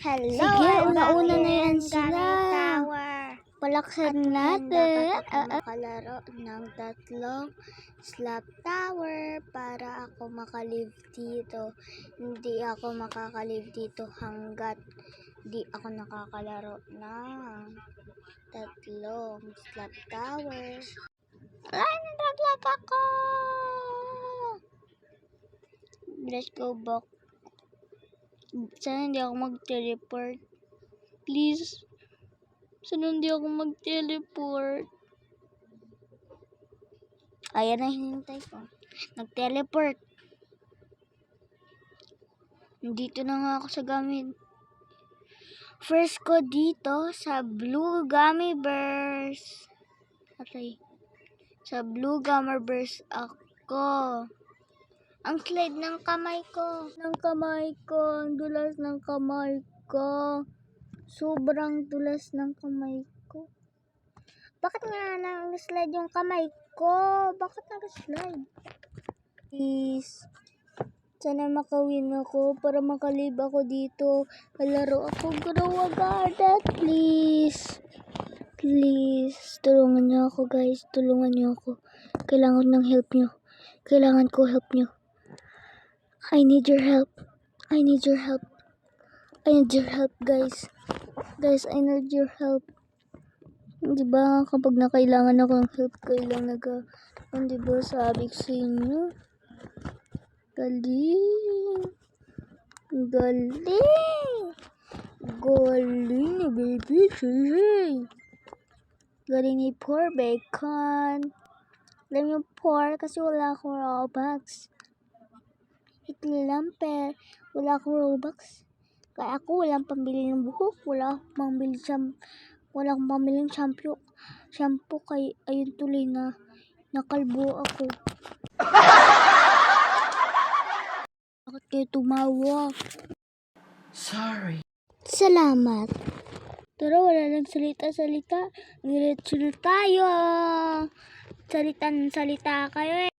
Hello, Sige, una-una na yan sila. Tower. Palaksan natin. Dapat ako makalaro ng tatlong slap tower para ako makalive dito. Hindi ako makakalive dito hanggat di ako nakakalaro ng tatlong slap tower. Ay, naglag ako! Let's go back. Sana hindi ako mag-teleport. Please. Sana hindi ako mag-teleport. Ayan na hinintay ko. Nag-teleport. Dito na nga ako sa gamit. First ko dito sa Blue Gummy Bears. Okay. Sa Blue Gummy Bears ako. Ang slide ng kamay ko. Ang dulas ng kamay ko. Sobrang dulas ng kamay ko. Bakit nga nang-slide yung kamay ko? Bakit nag-slide? Please. Sana makawin ako para makalib ako dito. Malaro ako Grow Garden. Please. Please. Tulungan niyo ako guys. Tulungan niyo ako. Kailangan ng help niyo. Kailangan ko help niyo. I need your help. I need your help. I need your help, guys. Guys, I need your help. Diba, kapag nakailangan ako ng help, kailangan diba, sabi ko sa inyo. Galing. Galing. Galing ni baby. Galing ni poor bacon. Alam niyo, poor kasi wala akong Robux. Ito lang, wala akong Robux. Kaya ako walang pambili ng buhok, wala akong pambili ng shampoo kay ayun tuloy na nakalbo ako. Bakit kayo tumawa? Sorry. Salamat. Tara, wala lang salita. Diretso na tayo. Salita kayo eh.